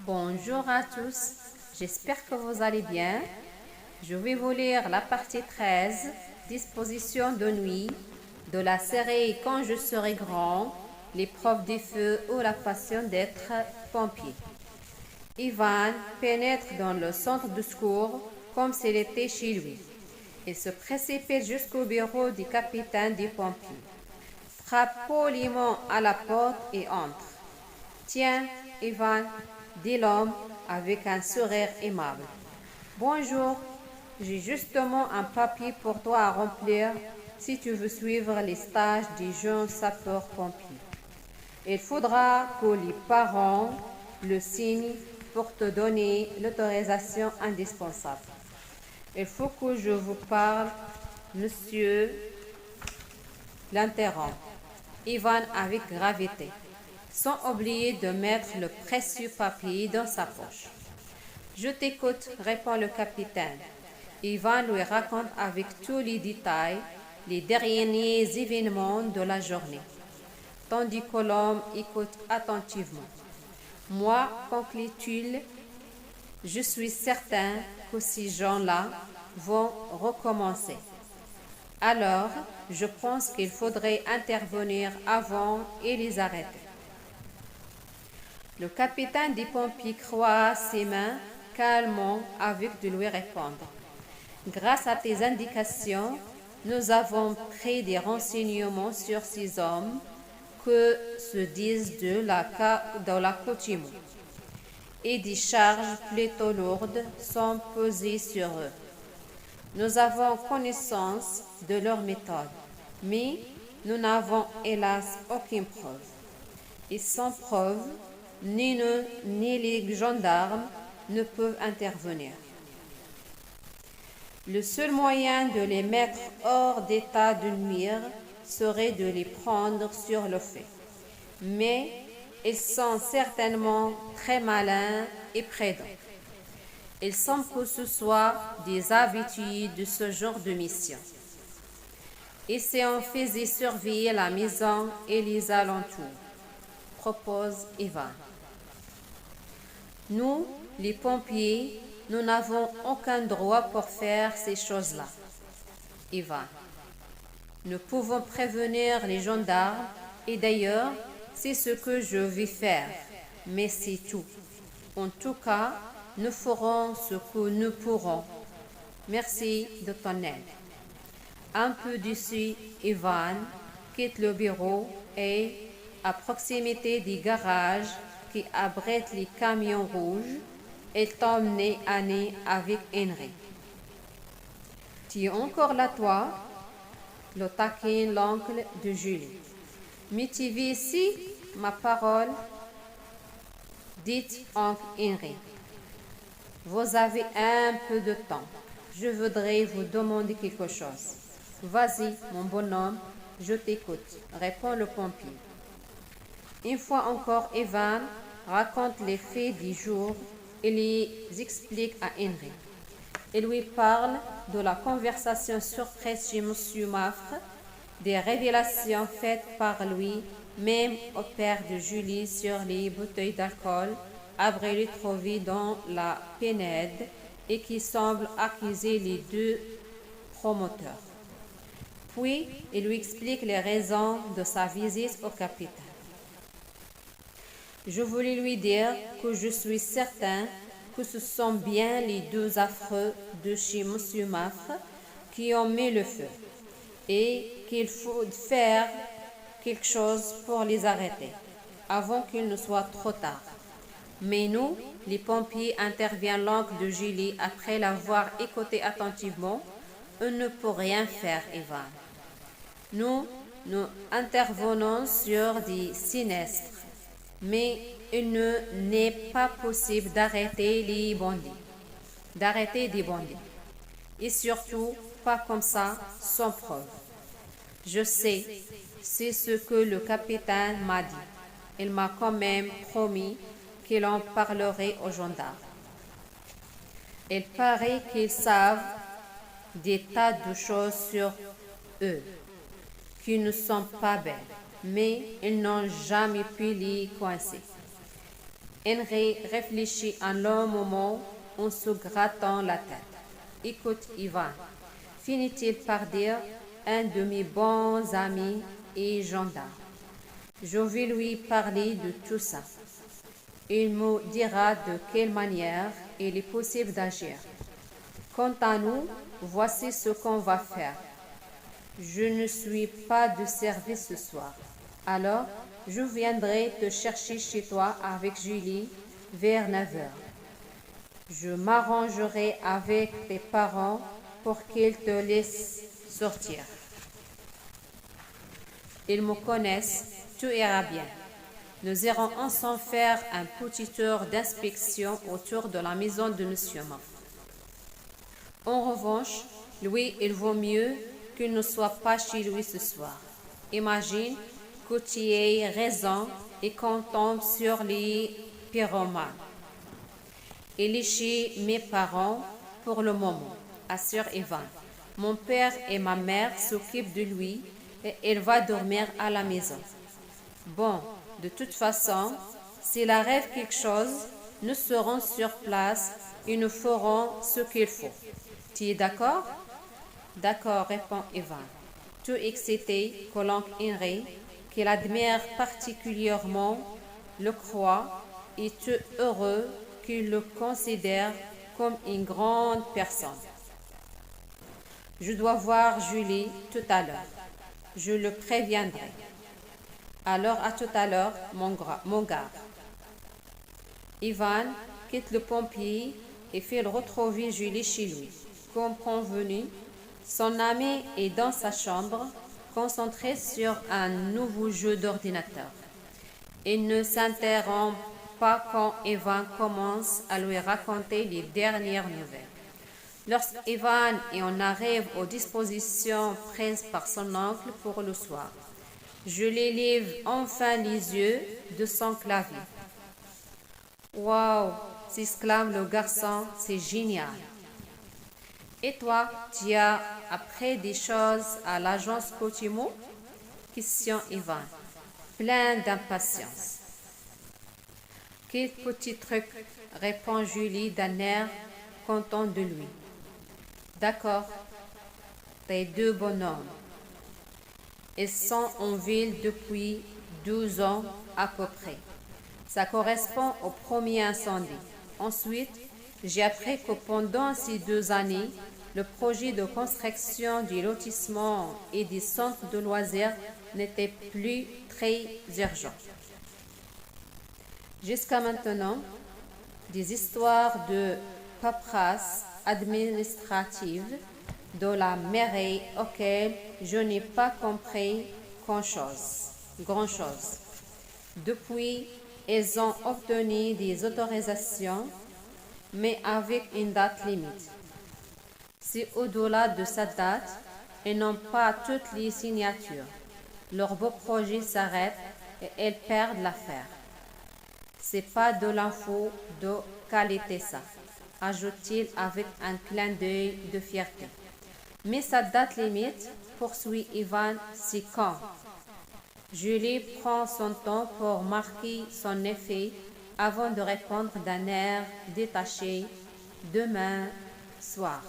Bonjour à tous, j'espère que vous allez bien. Je vais vous lire la partie 13, disposition de nuit, de la série Quand je serai grand, l'épreuve du feu ou la passion d'être pompier. Ivan pénètre dans le centre de secours comme s'il était chez lui. Il se précipite jusqu'au bureau du capitaine des pompiers, frappe poliment à la porte et entre. Tiens, Ivan, dit l'homme avec un sourire aimable. Bonjour, j'ai justement un papier pour toi à remplir si tu veux suivre les stages des jeunes sapeurs-pompiers. Il faudra que les parents le signent pour te donner l'autorisation indispensable. Il faut que je vous parle, monsieur l'interrompt. Ivan avec gravité, sans oublier de mettre le précieux papier dans sa poche. Je t'écoute, répond le capitaine. Ivan lui raconte avec tous les détails les derniers événements de la journée, tandis que l'homme écoute attentivement. Moi, conclut-il, je suis certain que ces gens-là vont recommencer. Alors, je pense qu'il faudrait intervenir avant et les arrêter. Le capitaine des pompiers croise ses mains calmement avec de lui répondre. Grâce à tes indications, nous avons pris des renseignements sur ces hommes que se disent de l'accoutumance et des charges plutôt lourdes sont posées sur eux. Nous avons connaissance de leur méthode, mais nous n'avons hélas aucune preuve. Et sans preuve, ni nous ni les gendarmes ne peuvent intervenir. Le seul moyen de les mettre hors d'état de nuire serait de les prendre sur le fait. Mais ils sont certainement très malins et prudents. Il semble que ce soit des habitués de ce genre de mission. Et si on faisait surveiller la maison et les alentours, propose Ivan. Nous, les pompiers, nous n'avons aucun droit pour faire ces choses-là. Ivan. Nous pouvons prévenir les gendarmes et d'ailleurs, c'est ce que je vais faire, mais c'est tout. En tout cas, nous ferons ce que nous pourrons. Merci de ton aide. Un peu déçu, Ivan quitte le bureau et, à proximité des garages qui abritent les camions rouges, il tombe nez à nez avec Henry. Tu es encore là, toi? Le taquine l'oncle de Julie. Mais tu vis ici, ma parole? Dit oncle Henry. Vous avez un peu de temps. Je voudrais vous demander quelque chose. Vas-y, mon bonhomme, je t'écoute, répond le pompier. Une fois encore, Ivan raconte les faits du jour et les explique à Henry. Il lui parle de la conversation surprise chez M. Maffre, des révélations faites par lui, même au père de Julie sur les bouteilles d'alcool abrégées trouvées dans la Pénède et qui semblent accuser les deux promoteurs. Puis, il lui explique les raisons de sa visite au capitaine. Je voulais lui dire que je suis certain que ce sont bien les deux affreux de chez M. Maffre qui ont mis le feu et qu'il faut faire quelque chose pour les arrêter avant qu'il ne soit trop tard. Mais nous, les pompiers, intervient l'oncle de Julie après l'avoir écouté attentivement. On ne peut rien faire, Ivan. Nous intervenons sur des sinistres, mais il n'est pas possible d'arrêter des bandits. Et surtout, pas comme ça, sans preuve. Je sais, c'est ce que le capitaine m'a dit. Il m'a quand même promis qu'il en parlerait aux gendarmes. Il paraît qu'ils savent des tas de choses sur eux qui ne sont pas belles, mais ils n'ont jamais pu les coincer. Henry réfléchit un long moment en se grattant la tête. Écoute, Ivan, finit-il par dire, un de mes bons amis est gendarme. Je vais lui parler de tout ça. Il me dira de quelle manière il est possible d'agir. Quant à nous, voici ce qu'on va faire. Je ne suis pas de service ce soir. Alors, je viendrai te chercher chez toi avec Julie vers 9 heures. Je m'arrangerai avec tes parents pour qu'ils te laissent sortir. Ils me connaissent, tout ira bien. Nous irons ensemble faire un petit tour d'inspection autour de la maison de Monsieur Moff. En revanche, lui, il vaut mieux qu'il ne soit pas chez lui ce soir. Imagine que tu aies raison et qu'on tombe sur les pyromanes. Il est chez mes parents pour le moment, assure Ivan. Mon père et ma mère s'occupent de lui et il va dormir à la maison. Bon, de toute façon, s'il arrive quelque chose, nous serons sur place et nous ferons ce qu'il faut. Tu es d'accord? D'accord, répond Ivan, tout excité que l'oncle Henry, qu'il admire particulièrement, le croit et tout heureux qu'il le considère comme une grande personne. Je dois voir Julie tout à l'heure. Je le préviendrai. Alors à tout à l'heure, mon gars. Ivan quitte le pompier et fait retrouver Julie chez lui. Comme convenu, son ami est dans sa chambre, concentré sur un nouveau jeu d'ordinateur. Il ne s'interrompt pas quand Ivan commence à lui raconter les dernières nouvelles. Lorsqu'Ivan en arrive aux dispositions prises par son oncle pour le soir, Julie lève enfin les yeux de son clavier. « Waouh !» s'exclame le garçon, « c'est génial !» « Et toi, tu as appris des choses à l'agence Cotimo ?» question Ivan, plein d'impatience. « Quel petit truc !» répond Julie d'un air content de lui. « D'accord, tes deux bonhommes. Ils sont en ville depuis 12 ans à peu près. Ça correspond au premier incendie. Ensuite, j'ai appris que pendant ces 2 années, le projet de construction du lotissement et des centres de loisirs n'était plus très urgent. Jusqu'à maintenant, des histoires de paperasse administrative de la mairie auxquelles je n'ai pas compris grand-chose. Depuis, ils ont obtenu des autorisations, mais avec une date limite. Si au-delà de cette date, ils n'ont pas toutes les signatures, leur beau projet s'arrête et ils perdent l'affaire. C'est pas de l'info de qualité ça, ajoute-t-il avec un clin d'œil de fierté. Mais cette date limite, poursuit Ivan, c'est quand? Julie prend son temps pour marquer son effet avant de répondre d'un air détaché. Demain soir.